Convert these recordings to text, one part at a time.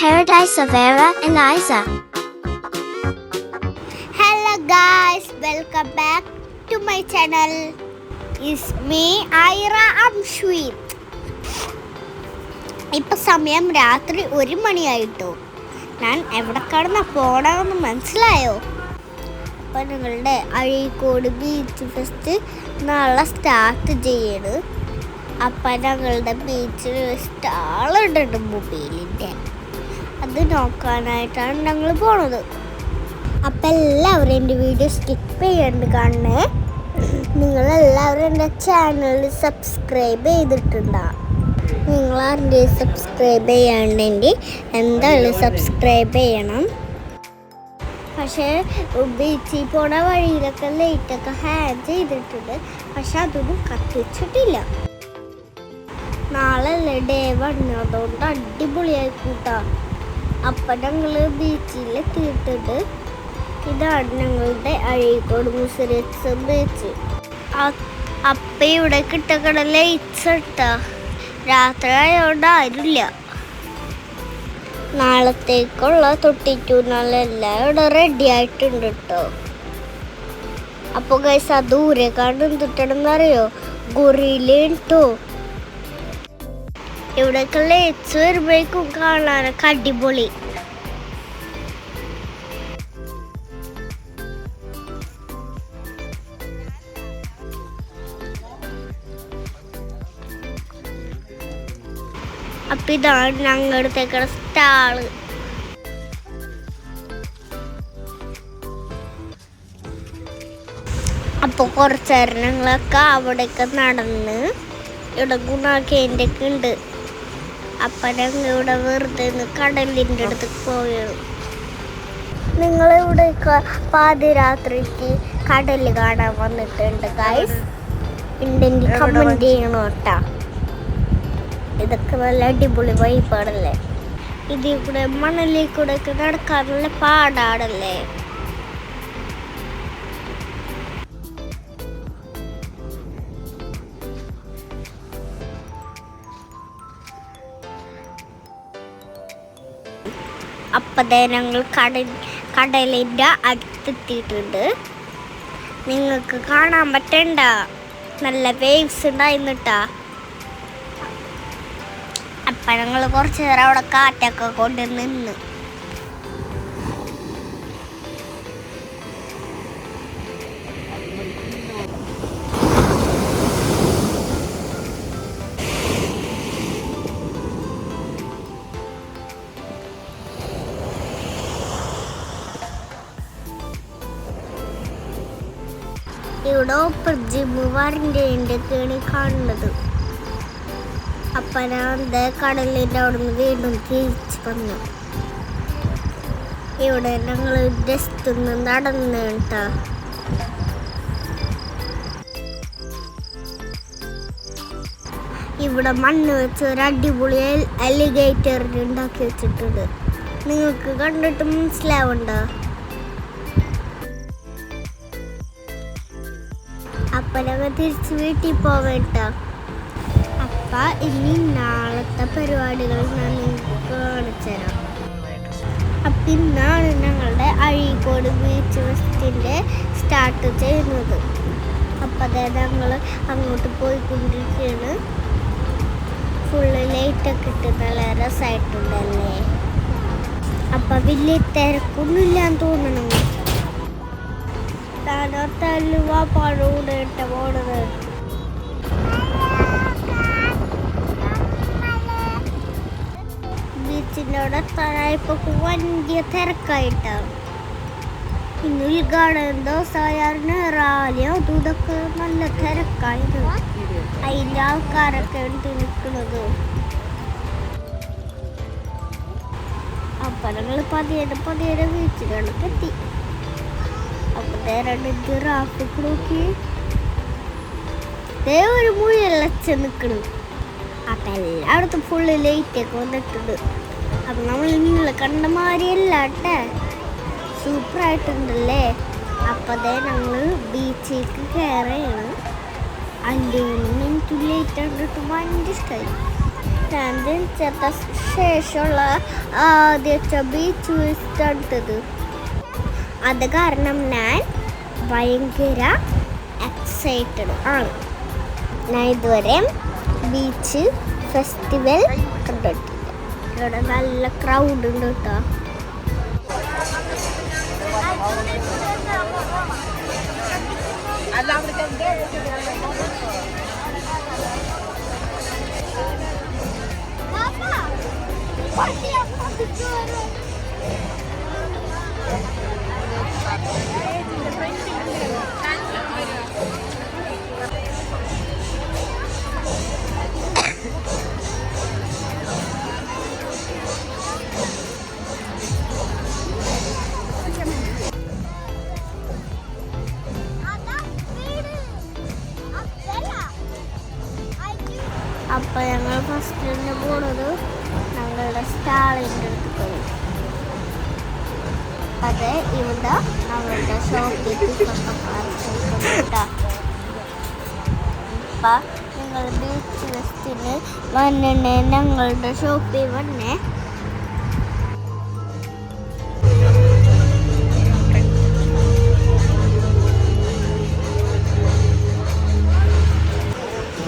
paradise of Vera and Isa. Hello guys, welcome back to my channel. It's me, Ira Amshweet. ഇപ്പം സമയം രാത്രി 1 മണിയായിട്ടോ. ഞാൻ എവിടെ കടന്നാ പോണമെന്ന് മനസ്സിലായോ? അപ്പം നിങ്ങളുടെ അഴീക്കോട് ബീച്ച് ഫെസ്റ്റ് നാളെ സ്റ്റാർട്ട് ചെയ്യണ്. അപ്പം ഞങ്ങളുടെ ബീച്ചിൽ സ്റ്റാളുണ്ട് മൊബൈലിൻ്റെ, അത് നോക്കാനായിട്ടാണ് ഞങ്ങൾ പോണത്. അപ്പം എല്ലാവരും എൻ്റെ വീഡിയോ സ്കിപ്പ് ചെയ്യാണ്ട് കാണണേ. നിങ്ങളെല്ലാവരും എൻ്റെ ചാനൽ സബ്സ്ക്രൈബ് ചെയ്തിട്ടുണ്ടോ? നിങ്ങളാരുടെ സബ്സ്ക്രൈബ് ചെയ്യാണ്ടെങ്കിൽ എന്തായാലും സബ്സ്ക്രൈബ് ചെയ്യണം. പക്ഷേ ബീച്ചിൽ പോണ വഴിയിലൊക്കെ ലൈറ്റൊക്കെ ഹാങ് ചെയ്തിട്ടുണ്ട്, പക്ഷെ അതൊന്നും കത്തിച്ചിട്ടില്ല. നാളെ ഡേ 1 അതുകൊണ്ട് അടിപൊളിയായി കൂട്ടാ. അപ്പം ഞങ്ങൾ ബീച്ചിൽ എത്തിയിട്ടുണ്ട്. ഇതാണ് ഞങ്ങളുടെ അഴീക്കോട് മുസിരിയസ് ബീച്ച്. അപ്പം ഇവിടെ കിട്ടക്കണ ലൈറ്റ്സ് ഇട്ടാ രാത്രി ആയതുകൊണ്ട് ആരുമില്ല. നാളത്തേക്കുള്ള തൊട്ടിറ്റൂന്നെല്ലാം ഇവിടെ റെഡി ആയിട്ടുണ്ട് കേട്ടോ. അപ്പോൾ ഗൈസ് ആ ദൂരെ കാണുന്ന എന്തിട്ടെന്നറിയോ? ഗൊറില്ലേട്ടോ. ഇവിടെയൊക്കെ ലൈറ്റ്സ് വരുമ്പോഴേക്കും കാണാനൊക്കെ അടിപൊളി. അപ്പം ഇതാണ് ഞങ്ങളുടെത്തേക്കുള്ള സ്റ്റാള്. അപ്പോൾ കുറച്ച് നേരം ഞങ്ങളൊക്കെ അവിടെയൊക്കെ നടന്ന് ഇവിടെ ഗുണാക്കേൻ്റെ ഒക്കെ ഉണ്ട്. അപ്പം ഞങ്ങൾ ഇവിടെ വെറുതെ കടലിൻ്റെ അടുത്ത് പോയത്. നിങ്ങളിവിടെ പാതിരാത്രിക്ക് കടൽ കാണാൻ വന്നിട്ടുണ്ട് ഗൈസ്? ഉണ്ടെങ്കിൽ കമൻറ്റ് ചെയ്യണം കേട്ടോ. ഇതൊക്കെ നല്ല അടിപൊളി വൈബാണല്ലേ. ഇതിൽ കൂടെ മണലിൽ കൂടെ ഒക്കെ നടക്കാൻ നല്ല പാടാണല്ലേ. അപ്പതേ ഞങ്ങൾ കടലിൻ്റെ അടുത്തെത്തിയിട്ടുണ്ട്. നിങ്ങൾക്ക് കാണാൻ പറ്റണ്ട, നല്ല വേവ്സ് ഉണ്ടായിരുന്നിട്ടാ. അപ്പം ഞങ്ങൾ കുറച്ച് നേരം അവിടെ കാറ്റൊക്കെ കൊണ്ട് നിന്ന്. ഇവിടെ ഓപ്പർ ജിമ്മ് വരണ്ടേൻ്റെയൊക്കെയാണ് കാണുന്നത്. അപ്പം ഞാൻ കടലിൻ്റെ അവിടെ നിന്ന് വീണ്ടും തിരിച്ച് വന്നു. ഇവിടെ ഞങ്ങൾ ജസ്റ്റ് ഒന്ന് നടന്നു കേട്ടോ. ഇവിടെ മണ്ണ് വെച്ച് ഒരു അടിപൊളി അലിഗേറ്ററിന് ഉണ്ടാക്കി വെച്ചിട്ടുണ്ട്. നിങ്ങൾക്ക് കണ്ടിട്ട് മനസ്സിലാവണ്ടോ? അപ്പം ഞങ്ങൾ തിരിച്ച് വീട്ടിൽ പോവേട്ടോ. അപ്പം ഇനി നാളത്തെ പരിപാടികൾ ഞാൻ നിങ്ങൾക്ക് കാണിച്ചു തരാം. അപ്പം ഇന്നാണ് ഞങ്ങളുടെ അഴീക്കോട് ബീച്ച് ഫെസ്റ്റിൻ്റെ സ്റ്റാർട്ട് ചെയ്യുന്നത്. അപ്പം അതായത് ഞങ്ങൾ അങ്ങോട്ട് പോയിക്കൊണ്ടിരിക്കുകയാണ്. ഫുള്ള് ലൈറ്റൊക്കെ ഇട്ട് നല്ല രസമായിട്ടുണ്ടല്ലേ. അപ്പം വലിയ തിരക്കൊന്നുമില്ലാന്ന് തോന്നണം. തല്ലുവാ പഴൂടെ ഇട്ട പോണത്. ബീച്ചിൻ്റെ അവിടെ എത്താനായപ്പോൾ വലിയ തിരക്കായിട്ടാണ്. ഇന്ന് ഉദ്ഘാടനം ദിവസമായിരുന്നു. റാലിയോ ഇതൊക്കെ നല്ല തിരക്കായിരുന്നു. അതിൻ്റെ ആൾക്കാരൊക്കെ ഉണ്ട് നിൽക്കുന്നത്. അപ്പം ഞങ്ങൾ പതിയെ ബീച്ചിലേക്ക് എത്തി. അപ്പം രണ്ട് ജിറാഫൊക്കെ നോക്കി ഒരു മുയലച്ച നിൽക്കണ്. അപ്പം എല്ലായിടത്തും ഫുള്ള് ലൈറ്റൊക്കെ വന്നിട്ടുണ്ട്. അപ്പം നമ്മൾ ഇന്നലെ കണ്ട മാതിരിയല്ല കേട്ടെ, സൂപ്പറായിട്ടുണ്ടല്ലേ. അപ്പം ഞങ്ങൾ ബീച്ചിലേക്ക് കയറുകയാണ്. 5 മിനിറ്റ് ലേറ്റ് കണ്ടിട്ട് ഭയങ്കര ഇഷ്ടമായി. ഞാൻ ജനിച്ചത്ത ശേഷമുള്ള ആദ്യത്തെ ബീച്ച് വിസിറ്റ്. അത് കാരണം ഞാൻ ഭയങ്കര എക്സൈറ്റഡ് ആണ്. ഞാൻ ഇതുവരെ ബീച്ച് ഫെസ്റ്റിവൽ കണ്ടിട്ടില്ല. ഇവിടെ നല്ല ക്രൗഡ് ഉണ്ട് കേട്ടോ. അപ്പൊ ഞങ്ങൾ ഫസ്റ്റ് തന്നെ പോണത് ഞങ്ങളുടെ സ്റ്റാളിൻ്റെ അടുത്ത് പോയി. അത് ഇവിടെ ഞങ്ങളുടെ ഷോപ്പിൽ കേട്ടോ. അപ്പൊ ഞങ്ങൾ ബീച്ച് ഫെസ്റ്റിന് വന്നെ ഞങ്ങളുടെ ഷോപ്പിൽ വന്നേ.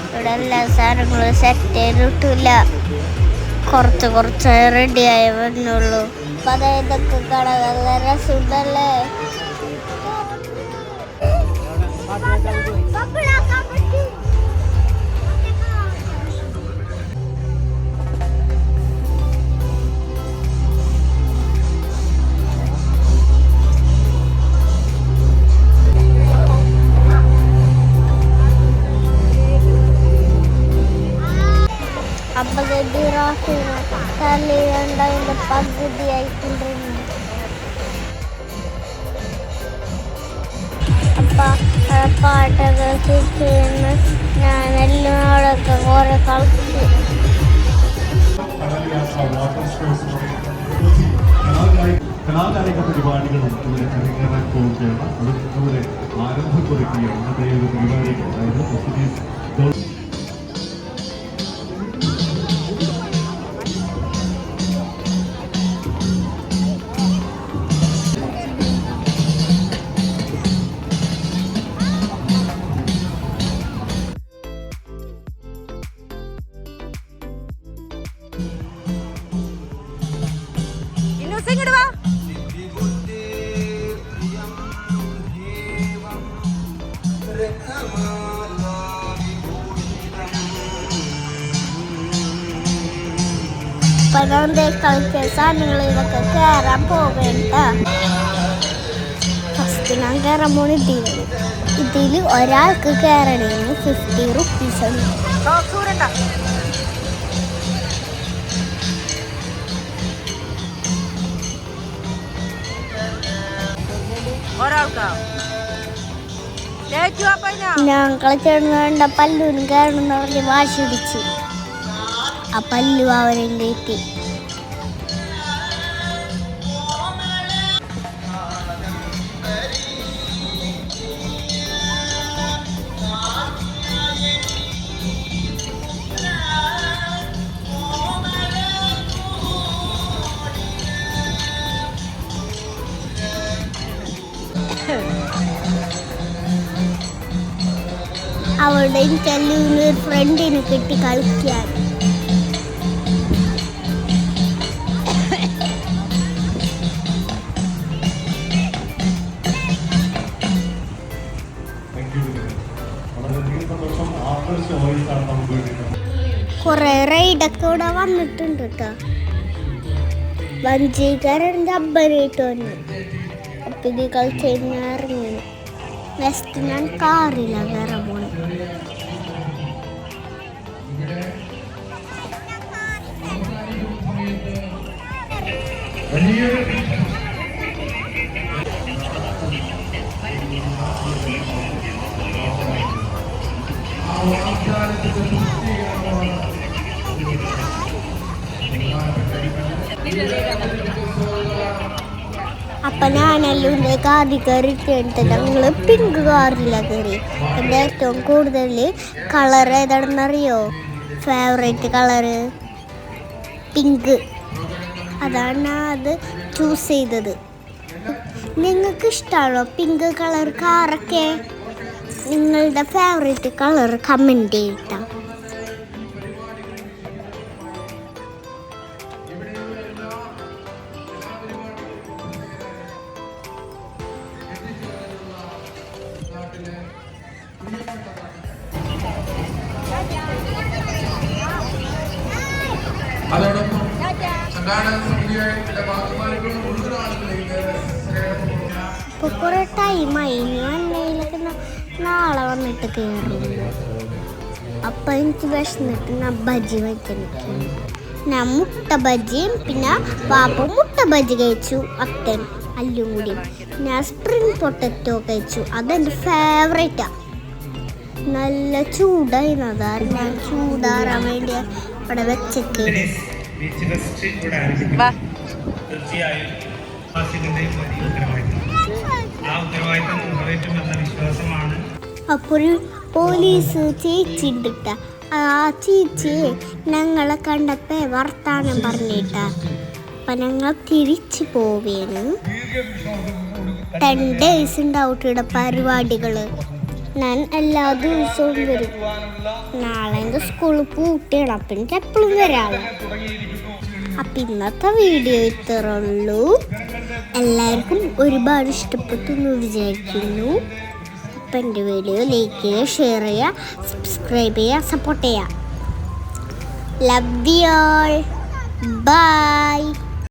ഇവിടെ എല്ലാ സാധനങ്ങളും സെറ്റ് ചെയ്തിട്ടില്ല, കുറച്ച് റെഡിയായി വരുന്നുള്ളൂ. അപ്പൊ അതായതൊക്കെ കാണാൻ നല്ല രസമുണ്ടല്ലേ. അപ്പൊ തലയിലുണ്ടതിന്റെ പകുതിയായിട്ടുണ്ടായിരുന്നു. അപ്പൊ പാട്ടൊക്കെ കേൾക്കുന്ന ഞാനെല്ലാം അവിടെയൊക്കെ കുറെ കളിച്ചു. കലാകായിക പരിപാടികളും ഇവിടെ അരങ്ങേറാൻ പോവുകയാണ്. അത് നമ്മുടെ ആരംഭം കുറിക്കുകയാണ്. ഇന്നത്തെ ഒരു പരിപാടിക്ക് അതായത് കളിച്ച സാധനങ്ങൾ ഇതൊക്കെ കയറാൻ പോവേണ്ട. ഫസ്റ്റ് ഞാൻ കയറാൻ പോണ ഇതിൽ ഒരാൾക്ക് കയറണേന് 50 rupees ആണ്. ഞാൻ കളിച്ചോണ്ട പല്ലുവിനും കയറണം എന്ന് പറഞ്ഞ് വാശി പിടിച്ച് ആ പല്ലു അവരെൻ്റെ എത്തി. അവളുടെ കല്ലൂന്ന് ഫ്രണ്ടിന് കിട്ടി കളിക്കാൻ. കുറെ റൈഡൊക്കെ ഇവിടെ വന്നിട്ടുണ്ട് കേട്ടോ. വഞ്ചിക്കാരൻ്റെ അബ്ബനായിട്ട് വന്നു. അപ്പം ഇത് കളിച്ച് കഴിഞ്ഞാൽ ഇറങ്ങി. നെക്സ്റ്റ് ഞാൻ കാറില്ല കയറാൻ പോണേ. അപ്പം ഞാനെല്ലാം കാറിൽ കയറിയിട്ട് ഞങ്ങൾ പിങ്ക് കാറിലാണ് കയറി. എൻ്റെ ഏറ്റവും കൂടുതൽ കളർ ഏതാണെന്നറിയോ? Favourite colour pink. അതാണ് അത് ചൂസ് ചെയ്തത്. നിങ്ങൾക്ക് ഇഷ്ടമാണോ പിങ്ക് കളർ കാറൊക്കെ? നിങ്ങളുടെ ഫേവറേറ്റ് കളർ കമൻറ്റ് ചെയ്യട്ടോ. അതോടൊപ്പം സംഘാടക സമിതിയുടെ ഭാഗമായിട്ടുള്ള മുഴുവൻ ആളുകളെയും ഇപ്പോൾ കുറേ ടൈമായി. അന്നയിലൊക്കെ നാളെ വന്നിട്ട് കയറുള്ളൂ. അപ്പം എനിക്ക് വിശന്നിട്ട് ഞാൻ ബജി വയ്ക്കാൻ. ഞാൻ മുട്ട ബജിയും പിന്നെ പാപ്പ മുട്ട ബജി കഴിച്ചു, അത്തൻ അല്ലും കൂടിയും. ഞാൻ സ്പ്രിംഗ് പൊട്ടറ്റോ കഴിച്ചു. അതെൻ്റെ ഫേവറേറ്റാണ്. നല്ല ചൂടായിരുന്നത്. ഞാൻ ചൂടാറാൻ വേണ്ടി ഇവിടെ വെച്ചേക്ക്. അപ്പോൾ ഒരു പോലീസ് ചേച്ചി ഉണ്ടിട്ട. ആ ചേച്ചി ഞങ്ങളെ കണ്ടപ്പോ വർത്താനം പറഞ്ഞിട്ടാ. അപ്പം ഞങ്ങൾ തിരിച്ചു പോവേന്. 10 days ഉണ്ടാവും ഇവിടെ പരിപാടികൾ. ഞാൻ എല്ലാ ദിവസവും വരും. നാളെ എൻ്റെ സ്കൂൾ പൂട്ടിയാണ്. അപ്പം എനിക്ക് എപ്പോഴും വരാമല്ലോ. അപ്പം ഇന്നത്തെ വീഡിയോ ഇത്രേ ഉള്ളൂ. എല്ലാവർക്കും ഒരുപാട് ഇഷ്ടപ്പെട്ടു എന്ന് വിചാരിക്കുന്നു. അപ്പം എൻ്റെ വീഡിയോ ലൈക്ക് ചെയ്യുക, ഷെയർ ചെയ്യുക, സബ്സ്ക്രൈബ് ചെയ്യുക, സപ്പോർട്ട് ചെയ്യുക. Love you all. ബൈ.